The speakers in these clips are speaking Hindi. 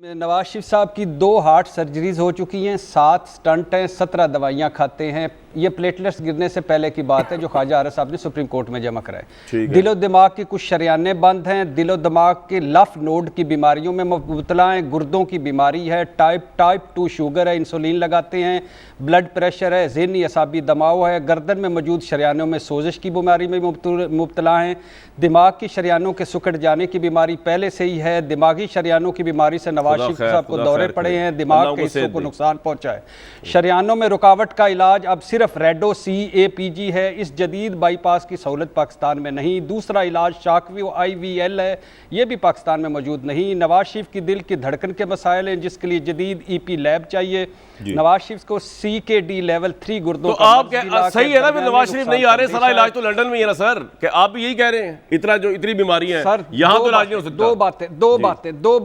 नवाज शरीफ साहब की 2 हार्ट सर्जरीज हो चुकी हैं, 7 स्टंट हैं, 17 दवाइयां खाते हैं। ये प्लेटलेट्स गिरने से पहले की बात है जो ख्वाजा आरिफ साहब ने सुप्रीम कोर्ट में जमा कराए। दिलो दिमाग की कुछ शरियाने बंद हैं, दिलो दिमाग के लफ नोड की बीमारियों में मुबतला हैं, गुर्दों की बीमारी है, टाइप 2 शुगर है, इंसुलिन लगाते हैं, ब्लड प्रेशर है, ज़हनी असाबी दमाव है, गर्दन में मौजूद शरियानों में सोजिश की बीमारी में मुबतला हैं, दिमाग की शरियानों के सुकड़ जाने की बीमारी पहले से ही है, दिमागी शरियानों की बीमारी से नवाज शरीफ साहब को दौरे पड़े हैं, दिमाग के हिस्सों को नुकसान पहुंचा है। शरियानों में रुकावट का इलाज अब सिर्फ रेडो CAPG है, इस जदीद बाईपास की सहूलत पाकिस्तान में नहीं। दूसरा इलाज शाकवी IVL है, ये भी पाकिस्तान में मौजूद नहीं। नवाज शरीफ की दिल की धड़कन के मसाइल हैं जिसके लिए जदीद EP लैब चाहिए। नवाज शरीफ को CKD लेवल 3 गुर्दों तो आप सही है ना, फिर नवाज शरीफ नहीं आ रहे, सारा इलाज तो लंदन में ही है ना सर, कि आप भी यही कह रहे हैं, इतनी बीमारी है सर, यहाँ तो इलाज नहीं हो सकता। दो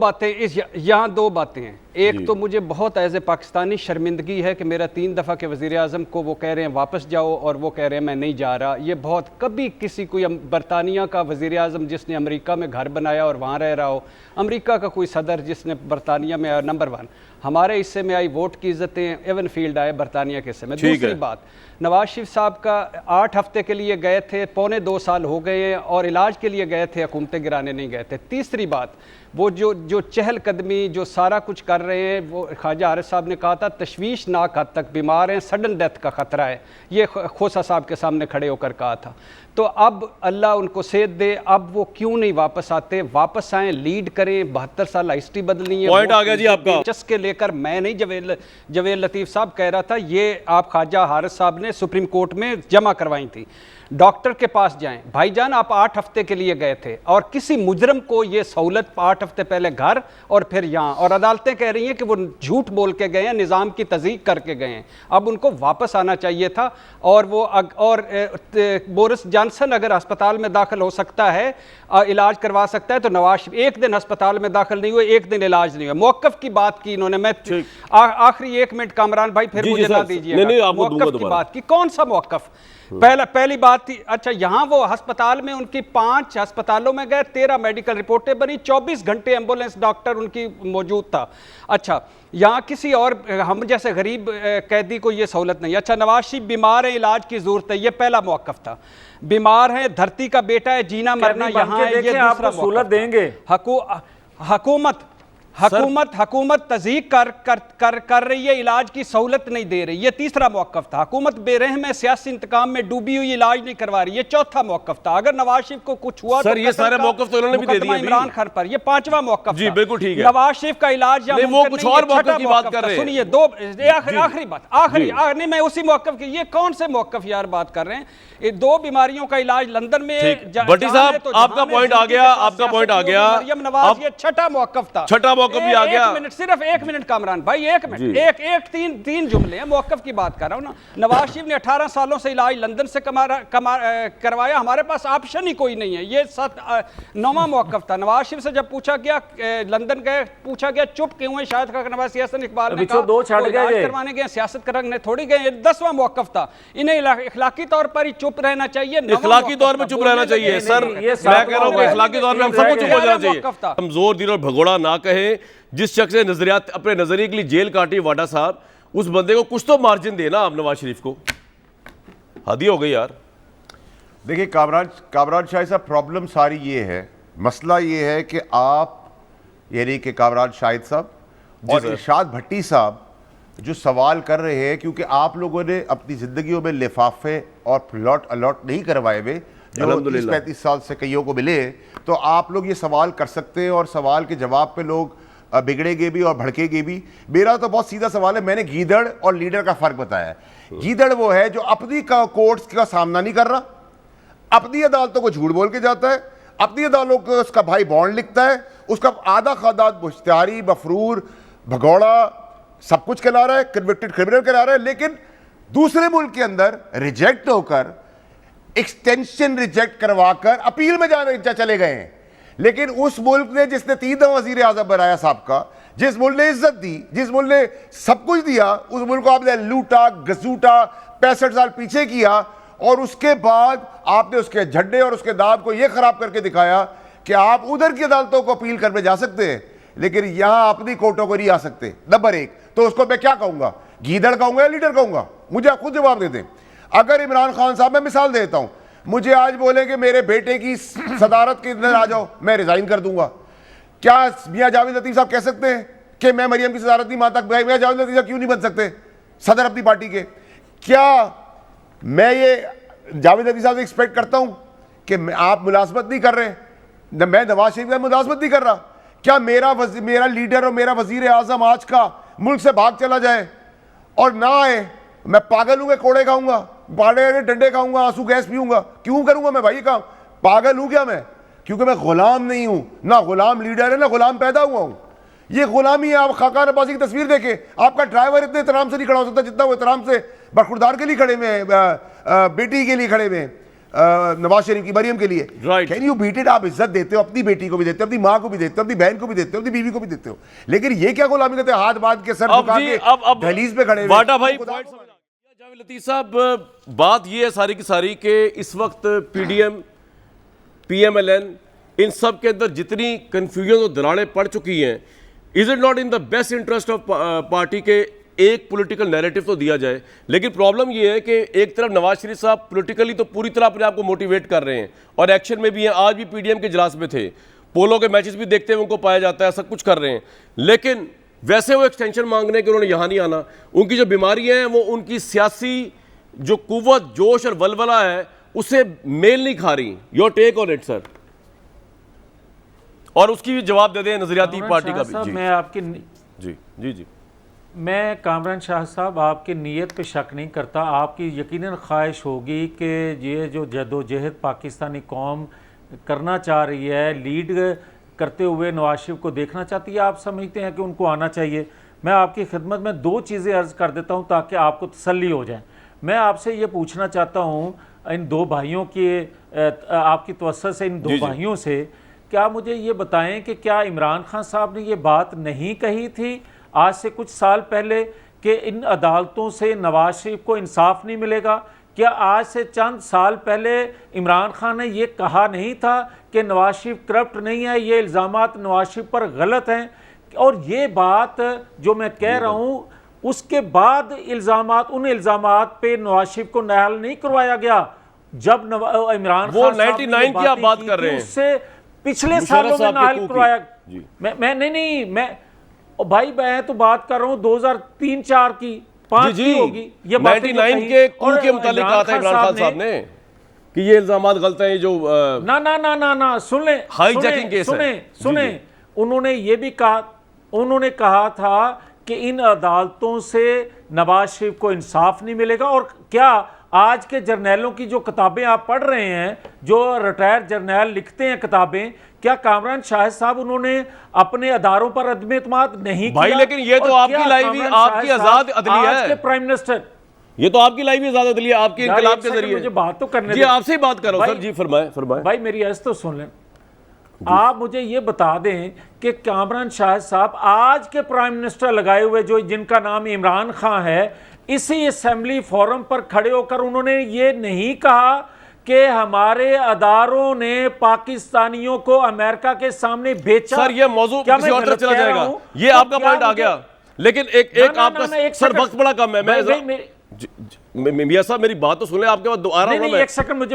बातें हैं। एक तो मुझे बहुत एज ए पाकिस्तानी शर्मिंदगी है कि मेरा 3 दफ़ा के वज़ीर आज़म को वो कह रहे हैं वापस जाओ और वो कह रहे हैं मैं नहीं जा रहा। ये बहुत, कभी किसी कोई बरतानिया का वज़ीर आज़म जिसने अमेरिका में घर बनाया और वहाँ रह रहा हो, अमेरिका का कोई सदर जिसने बरतानिया में आया, नंबर 1 हमारे हिस्से में आई वोट की इज्जतें, एवन फील्ड आए बरतानिया के हिस्से में। दूसरी बात, नवाज शरीफ साहब का 8 हफ्ते के लिए गए थे, 2.25 साल हो गए हैं और इलाज के लिए गए थे, हुकूमतें गिराने नहीं गए थे। तीसरी बात, वो जो चहलकदमी जो सारा कुछ कर रहे हैं, वो ख्वाजा आरिफ साहब ने कहा था तशवीशनाक हद तक बीमार हैं, सडन डेथ का ख़तरा है, ये खोसा साहब के सामने खड़े होकर कहा था। तो अब अल्लाह उनको सेहत दे, अब वो क्यों नहीं वापस आते? वापस आएँ, लीड करें, 72 साल हिस्ट्री बदलनी है। पॉइंट आ गया जी आपका। चस्के लेकर मैं नहीं, जवेद लतीफ़ साहब कह रहा था, ये आप ख्वाजा आरिफ साहब ने सुप्रीम कोर्ट में जमा करवाई थी। डॉक्टर के पास जाएं, भाईजान आप 8 हफ्ते के लिए गए थे और किसी मुजरम को ये सहूलत 8 हफ्ते पहले घर और फिर यहाँ, और अदालतें कह रही हैं कि वो झूठ बोल के गए हैं, निज़ाम की तज़ीक करके गए हैं, अब उनको वापस आना चाहिए था। और वो बोरिस जॉनसन अगर अस्पताल में दाखिल हो सकता है, इलाज करवा सकता है, तो नवाज शरीफ एक दिन अस्पताल में दाखिल नहीं हुए, एक दिन इलाज नहीं हुआ। मौक़िफ़ की बात की इन्होंने, मैं आखिरी 1 मिनट कामरान भाई फिर मुझे ना दीजिए, मौक़िफ़ की बात की, कौन सा मौक़िफ़? पहली बात थी, अच्छा यहाँ वो अस्पताल में उनकी 5 अस्पतालों में गए, 13 मेडिकल रिपोर्टें बनी, 24 घंटे एम्बुलेंस डॉक्टर उनकी मौजूद था। अच्छा, यहाँ किसी और हम जैसे गरीब कैदी को ये सहूलत नहीं। अच्छा, नवाज शरीफ बीमार है, इलाज की जरूरत है, ये पहला मौक़िफ़ था। बीमार है, धरती का बेटा है, जीना मरना यहाँ है, ये दूसरा सहूलत देंगे। हुकूमत तज़ीक कर रही है, इलाज की सहूलत नहीं दे रही, ये तीसरा मौक़िफ़ था। हुकूमत बेरहम है, सियासी इंतकाम में डूबी हुई, इलाज नहीं करवा रही, ये चौथा मौक़िफ़ था। अगर नवाज शरीफ को कुछ हुआ सर, ये सारे मौक़िफ़ तो उन्होंने भी दे दिए इमरान खान पर, ये 5वां मौक़िफ़ जी, बिल्कुल ठीक है। नवाज शरीफ का इलाज या वो कुछ और मौक़िफ़ की बात कर रहे हैं। सुनिए, आखिरी बात, नहीं मैं उसी मौक़िफ़ की, ये कौन से मौक़िफ़ यार बात कर रहे हैं? 2 बीमारियों का इलाज लंदन में। भट्टी साहब, आपका पॉइंट आ गया, आपका पॉइंट आ गया। मरियम नवाज, ये छठा मौक़िफ़ था, छठा मौक़िफ़ भी आ गया। सिर्फ 1 मिनट कामरान भाई, 1 मिनट, तीन जुमले हैं, मौक़िफ़ की बात कर रहा हूं ना। नवाज शरीफ ने 18 सालों से इलाज लंदन से करवाया, हमारे पास ऑप्शन ही कोई नहीं है, ये 9वां मौक़िफ़ था। नवाज शरीफ से जब पूछा गया, लंदन गए, पूछा गया चुप क्यों है, शायद नवाज सियासत इकबाल ने कहा 2 छड़ गए करवाने गए, सियासत करने थोड़ी गए। 10वां मौक़िफ़ था, इन्हें इखलाकी तौर पर ही चुप रहना चाहिए, इखलाकी तौर पर चुप रहना चाहिए सर, मैं कह रहा हूं कि इखलाकी तौर पर हम सबको चुप हो जाना चाहिए। हम जोर दिल और भगोड़ा ना कहें, जिस शख्स ने नजरियात अपने नजरिए के लिए जेल काटी वाडा साहब, उस बंदे को कुछ तो मार्जिन देना आप नवाज शरीफ को, हद ही हो गई यार। देखिए कामरान शाह साहब, प्रॉब्लम सारी ये है, मसला ये है कि आप यानी कि कामरान शाहिद साहब और इरशाद भट्टी साहब जो सवाल कर रहे हैं, क्योंकि आप लोगों ने अपनी जिंदगियों में लिफाफे और प्लॉट अलॉट नहीं करवाए हुए जो 30-35 साल से कईयों को मिले, तो आप लोग ये सवाल कर सकते हैं और सवाल के जवाब पे लोग बिगड़ेंगे भी और भड़केंगे भी। मेरा तो बहुत सीधा सवाल है, मैंने गीदड़ और लीडर का फर्क बताया। गीदड़ वो है जो अपनी कोर्ट्स का सामना नहीं कर रहा, अपनी अदालतों को झूठ बोल के जाता है, अपनी अदालतों को उसका भाई बॉन्ड लिखता है, उसका आधा खादात मुश्तारी, मफरूर, भगौड़ा सब कुछ कहला रहा है, कन्विक्टेड क्रिमिनल कहला रहा है, लेकिन दूसरे मुल्क के अंदर रिजेक्ट होकर, एक्सटेंशन रिजेक्ट करवाकर अपील में जाने चले गए हैं। लेकिन उस मुल्क ने जिसने 3 दफा वजीर आजम बनाया साहब का, जिस मुल्क ने इज्जत दी, जिस मुल्क ने सब कुछ दिया, उस मुल्क को आपने लूटा, गसूटा, 65 साल पीछे किया, और उसके बाद आपने उसके झंडे और उसके दाब को यह खराब करके दिखाया कि आप उधर की अदालतों को अपील करने जा सकते हैं। लेकिन यहां अपनी कोर्टों को नहीं आ सकते। नंबर एक, तो उसको मैं क्या कहूंगा, गीदड़ कहूंगा या लीडर कहूंगा? मुझे आप खुद जवाब दे दें। अगर इमरान खान साहब, मैं मिसाल देता हूं, मुझे आज बोले कि मेरे बेटे की सदारत के अंदर आ जाओ, मैं रिजाइन कर दूंगा, क्या मियां जावेद लतीफ साहब कह सकते हैं कि मैं मरियम की सदारत नहीं मानता? मियां जावेद लतीफ साहब क्यों नहीं बन सकते सदर अपनी पार्टी के? क्या मैं ये जावेद लतीफ साहब से एक्सपेक्ट करता हूं कि आप मुलाजमत नहीं कर रहे? मैं नवाज शरीफ का मुलाजमत नहीं कर रहा। क्या मेरा लीडर और मेरा वजीर आजम आज का मुल्क से भाग चला जाए और ना आए? मैं पागल हूं, कोड़े खाऊंगा, पाड़े डंडे खाऊंगा, आंसू गैस पीऊंगा? क्यों करूंगा मैं भाई काम? पागल हूं क्या मैं? क्योंकि मैं गुलाम नहीं हूं, ना गुलाम लीडर है ना गुलाम पैदा हुआ हूं। ये गुलामी है। आप खाकान अब्बासी की तस्वीर देखें, आपका ड्राइवर इतने एहतराम से नहीं खड़ा हो सकता जितना वो एहतराम से बरखुरदार के लिए खड़े हुए हैं, बेटी के लिए खड़े हुए हैं, नवाज शरीफ की, मरियम के लिए। Can you beat it? आप इज्जत देते हो, अपनी बेटी को भी देते हो, अपनी माँ को भी देते हो, अपनी बहन को भी देते हो, अपनी बीवी को भी देते हो, लेकिन ये क्या गुलामी करते हो? हाथ बांध के, सर झुका के दहलीज पे खड़े वाटा भाई जावेद लतीफ साहब, बात ये है सारी की सारी कि इस वक्त पीडीएम, पीएमएलएन, इन सब के अंदर जितनी कंफ्यूजन और दरारें पड़ चुकी हैं, is it not in the best interest of party के एक पॉलिटिकल नैरेटिव तो दिया जाए? लेकिन प्रॉब्लम ये है कि एक तरफ नवाज शरीफ साहब पॉलिटिकली तो पूरी तरह अपने आप को मोटिवेट कर रहे हैं और एक्शन में भी हैं, आज भी पीडीएम के इजलास में थे, पोलो के मैचेस भी देखते हुए उनको पाया जाता है, सब कुछ कर रहे हैं, लेकिन वैसे वो एक्सटेंशन मांगने के उन्होंने यहाँ नहीं आना। उनकी जो बीमारियाँ हैं वो उनकी सियासी जो कुव्वत, जोश और वलवला है उससे मेल नहीं खा रही। Your take on it sir, और उसकी भी जवाब दे दें नजरियाती पार्टी का भी। मैं आपकी जी जी जी मैं कामरान शाह साहब आपकी नीयत पे शक नहीं करता। आपकी यकीनन ख्वाहिश होगी कि ये जो जदोजहद पाकिस्तानी कौम करना चाह रही है, लीड करते हुए नवाज शरीफ को देखना चाहती है, आप समझते हैं कि उनको आना चाहिए। मैं आपकी खिदमत में दो चीज़ें अर्ज़ कर देता हूँ ताकि आपको तसल्ली हो जाए। मैं आपसे ये पूछना चाहता हूँ इन दो भाइयों के, आपकी तवज्जो से इन दो भाइयों से, क्या मुझे ये बताएं कि क्या इमरान खान साहब ने ये बात नहीं कही थी आज से कुछ साल पहले कि इन अदालतों से नवाज शरीफ को इंसाफ नहीं मिलेगा? क्या आज से चंद साल पहले इमरान खान ने ये कहा नहीं था कि नवाज शरीफ करप्ट नहीं है, ये इल्ज़ामात नवाज शरीफ पर गलत हैं? और ये बात जो मैं कह रहा हूँ, उसके बाद उन इल्ज़ामात पे नवाज शरीफ को नायल नहीं करवाया गया जब इमरान वो 99 की आप बात कर रहे हैं, उससे पिछले सालों में नायल करवाया। मैं नहीं भाई मैं तो बात कर रहा हूँ 2003-4 की, 5 की होगी ये 99 के कू के मुतालिक कहा था इमरान खान साहब ने कि ये इल्जामात गलत हैं, जो ना सुन ले, हाईजैकिंग केस है। सुने उन्होंने ये भी कहा, उन्होंने कहा था कि इन अदालतों से नवाज शरीफ को इंसाफ नहीं मिलेगा। और क्या आज के जर्नैलों की जो किताबें आप पढ़ रहे हैं, जो रिटायर्ड जर्नैल लिखते हैं किताबें, क्या कामरान शाह साहब उन्होंने अपने अदारों पर अदम एतमाद नहीं किया? भाई लेकिन ये तो आपकी लाइव, आपकी आजाद अदलिया है, आज के प्राइम मिनिस्टर, ये तो आपकी लाइव आजाद अदलिया, आपके इनकलाब के जरिए। मुझे बात तो करने जी, आपसे ही बात कर रहा हूं सर। जी फरमाएं भाई, मेरी अर्ज तो सुन लें। आप मुझे ये बता दें कि कामरान शाह साहब आज के प्राइम मिनिस्टर लगाए हुए, जो जिनका नाम इमरान खान है, इसी असेंबली फोरम पर खड़े होकर उन्होंने ये नहीं कहा कि हमारे अदारों ने पाकिस्तानियों को अमेरिका के सामने बेचा? सर ये मौजू किसी और तरफ चला जाएगा, ये आपका पॉइंट आ गया, लेकिन एक आपका सर वक्त बड़ा कम है। मैं मियां साहब मेरी बात तो सुन ले, आपके बाद दोबारा एक सेकंड मुझे